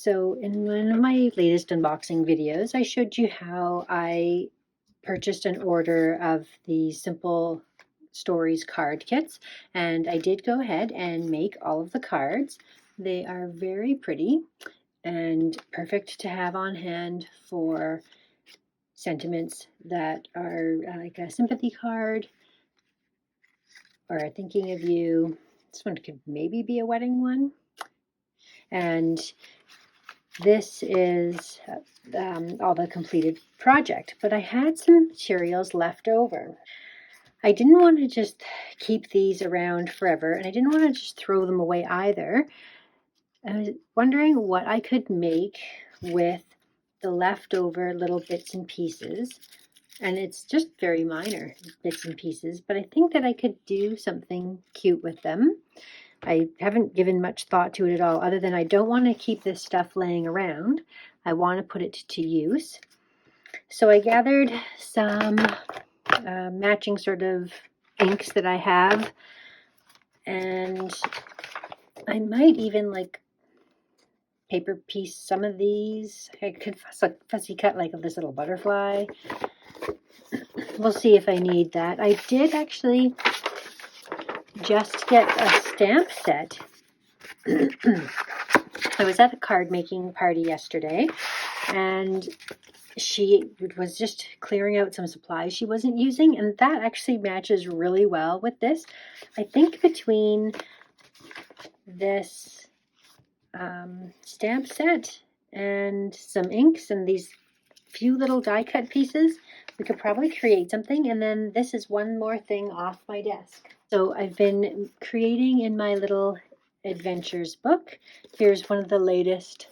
So in one of my latest unboxing videos, I showed you how I purchased an order of the Simple Stories card kits, and I did go ahead and make all of the cards. They are very pretty and perfect to have on hand for sentiments that are like a sympathy card or thinking of you. This one could maybe be a wedding one. And this is all the completed project, but I had some materials left over. I didn't want to just keep these around forever, and I didn't want to just throw them away either. I was wondering what I could make with the leftover little bits and pieces, and it's just very minor bits and pieces, but I think that I could do something cute with them. I haven't given much thought to it at all, other than I don't want to keep this stuff laying around. I want to put it to use. So I gathered some matching sort of inks that I have, and I might even like paper piece some of these. I could fussy cut like this little butterfly. We'll see if I need that. I did actually just get a stamp set. I was at a card making party yesterday, and she was just clearing out some supplies she wasn't using, and that actually matches really well with this. I think between this stamp set and some inks and these few little die cut pieces, we could probably create something. And then this is one more thing off my desk. So I've been creating in my little adventures book. Here's one of the latest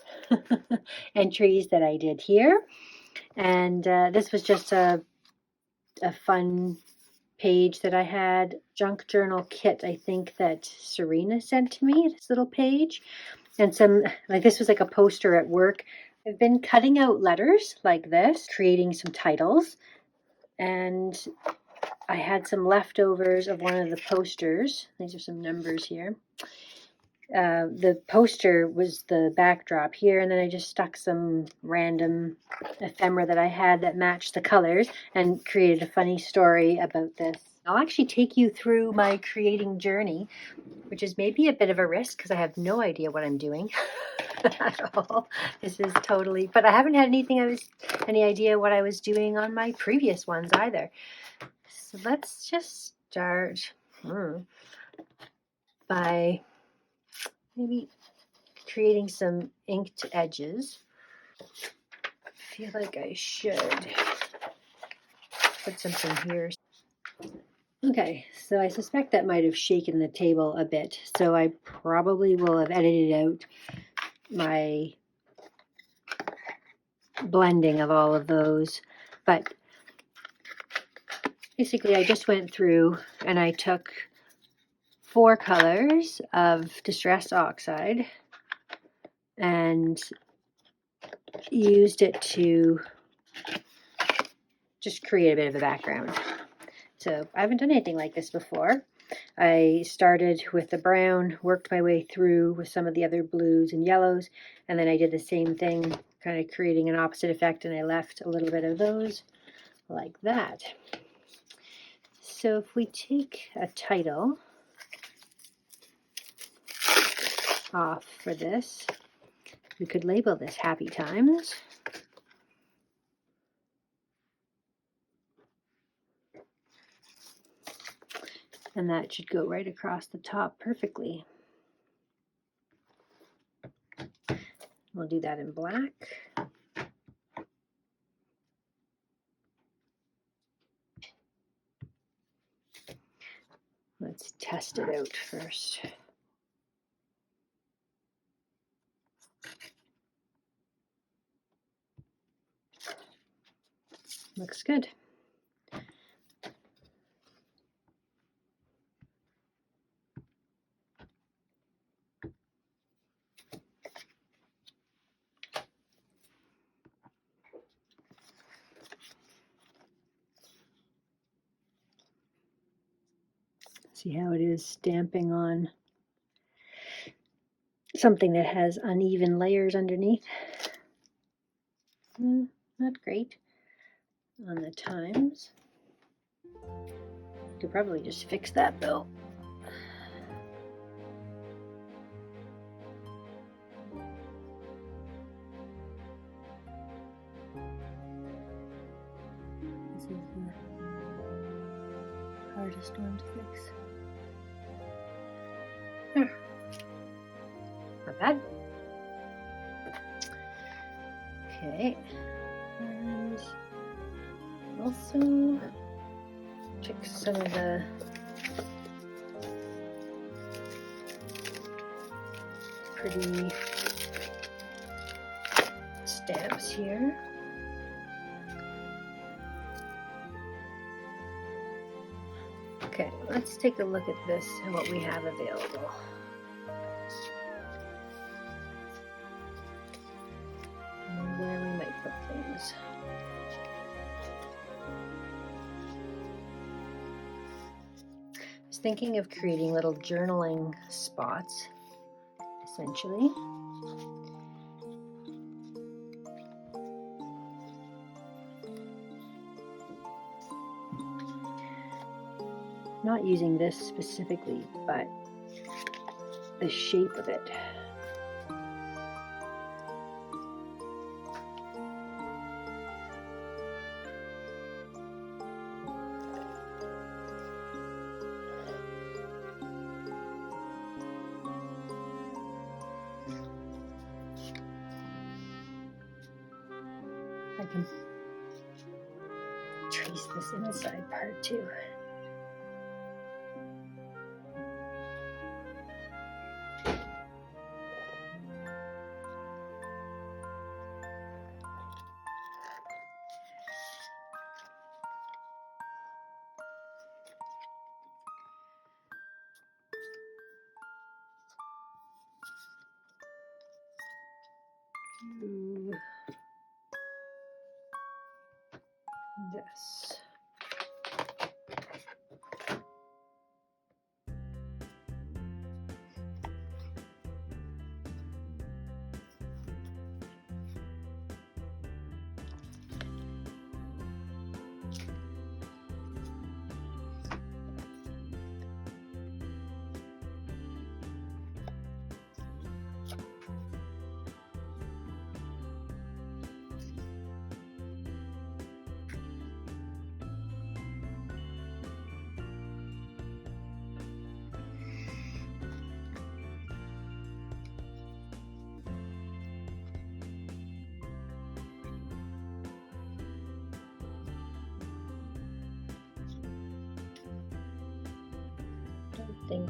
entries that I did here. And this was just a fun page that I had. Junk journal kit, I think, that Serena sent to me, this little page. And some, like this was like a poster at work. I've been cutting out letters like this, creating some titles. And I had some leftovers of one of the posters. These are some numbers here. The poster was the backdrop here, and then I just stuck some random ephemera that I had that matched the colors and created a funny story about this. I'll actually take you through my creating journey, which is maybe a bit of a risk because I have no idea what I'm doing at all. This is totally, but I haven't had any idea what I was doing on my previous ones either. So let's just start by maybe creating some inked edges. I feel like I should put something here. Okay, so I suspect that might have shaken the table a bit, so I probably will have edited out my blending of all of those. But basically I just went through and I took 4 colors of Distress Oxide and used it to just create a bit of a background. So I haven't done anything like this before. I started with the brown, worked my way through with some of the other blues and yellows, and then I did the same thing, kind of creating an opposite effect, and I left a little bit of those like that. So if we take a title off for this, we could label this Happy Times. And that should go right across the top perfectly. We'll do that in black. Let's test it out first. Looks good. See how it is stamping on. something that has uneven layers underneath. Not great on the times. Could probably just fix that though. This is the hardest one to fix. Not bad. Okay, and also fix some of the pretty stamps here. Okay, let's take a look at this and what we have available. And where we might put things. I was thinking of creating little journaling spots, essentially. Not using this specifically, but the shape of it. I can trace this inside part too. Do this. Think,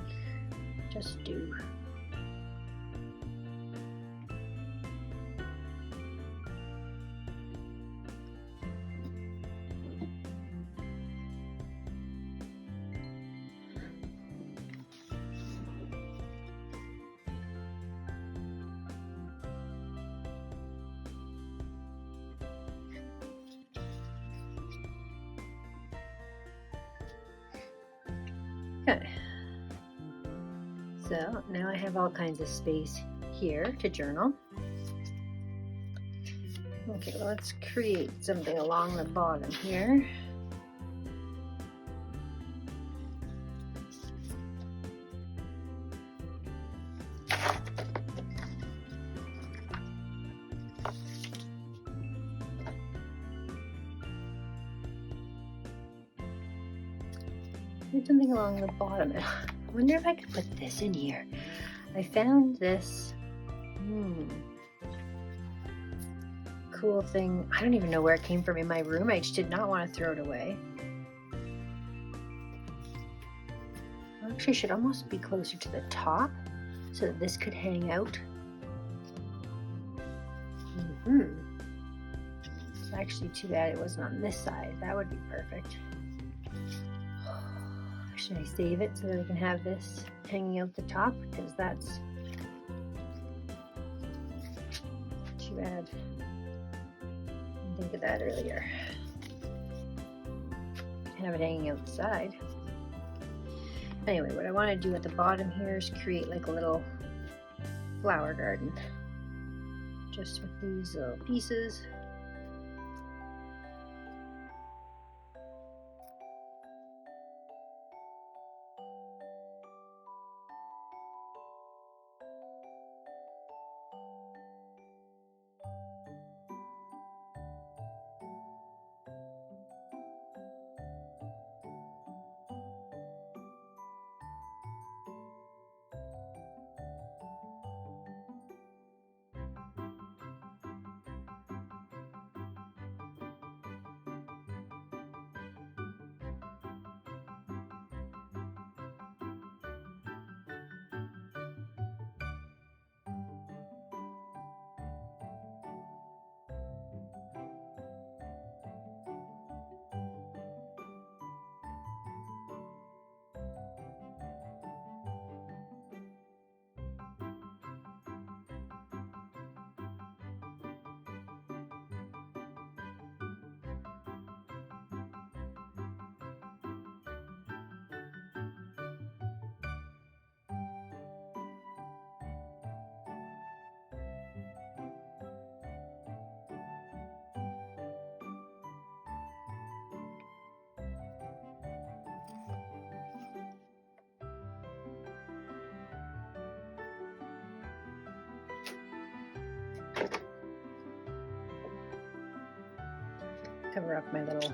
just do. Okay. So now I have all kinds of space here to journal. Okay, well, let's create something along the bottom here. There's something along the bottom. I wonder if I could put this in here. I found this cool thing. I don't even know where it came from in my room. I just did not want to throw it away. Actually, it should almost be closer to the top so that this could hang out. It's actually too bad it wasn't on this side. That would be perfect. Should I save it so that I can have this hanging out the top? Because that's too bad. I didn't think of that earlier. Have it hanging out the side. Anyway, what I want to do at the bottom here is create like a little flower garden, just with these little pieces. Cover up my little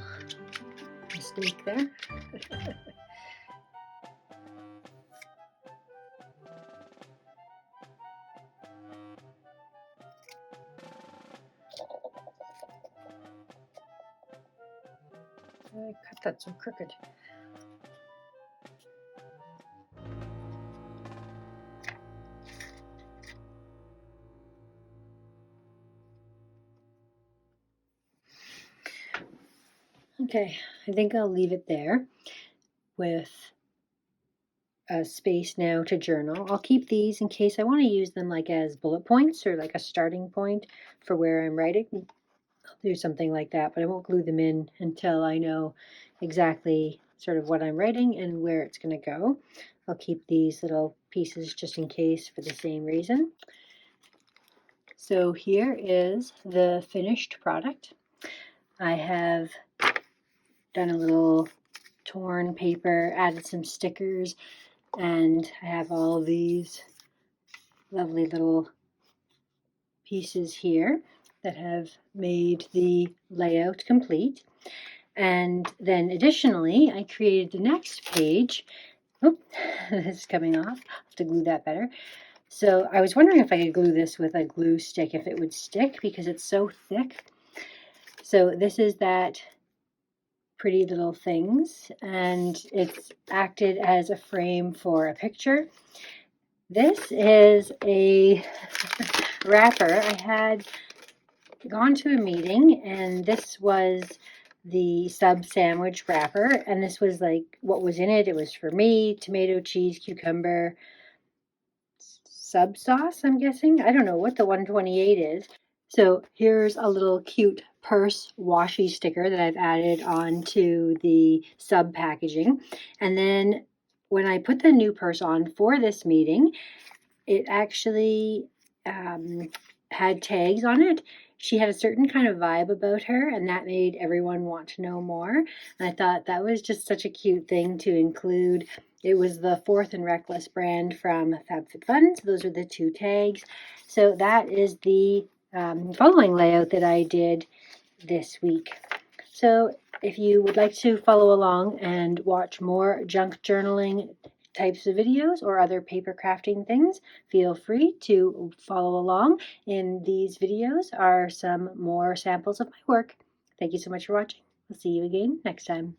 mistake there. I cut that so crooked. Okay, I think I'll leave it there with a space now to journal. I'll keep these in case I want to use them like as bullet points or like a starting point for where I'm writing. I'll do something like that, but I won't glue them in until I know exactly sort of what I'm writing and where it's going to go. I'll keep these little pieces just in case for the same reason. So here is the finished product. I have done a little torn paper, added some stickers, and I have all these lovely little pieces here that have made the layout complete. And then additionally, I created the next page. Oh, this is coming off. I'll have to glue that better. So I was wondering if I could glue this with a glue stick, if it would stick, because it's so thick. So this is that Pretty Little Things, and it's acted as a frame for a picture. This is a wrapper. I had gone to a meeting, and this was the sub sandwich wrapper, and this was like what was in it. It was for me: tomato, cheese, cucumber, sub sauce, I'm guessing. I don't know what the 128 is. So here's a little cute purse washi sticker that I've added onto the sub packaging. And then when I put the new purse on for this meeting, it actually had tags on it. She had a certain kind of vibe about her, and that made everyone want to know more. And I thought that was just such a cute thing to include. It was the Fourth and Reckless brand from FabFitFun. So those are the two tags. So that is the following layout that I did this week. So if you would like to follow along and watch more junk journaling types of videos or other paper crafting things, feel free to follow along. In these videos are some more samples of my work. Thank you so much for watching. I'll see you again next time.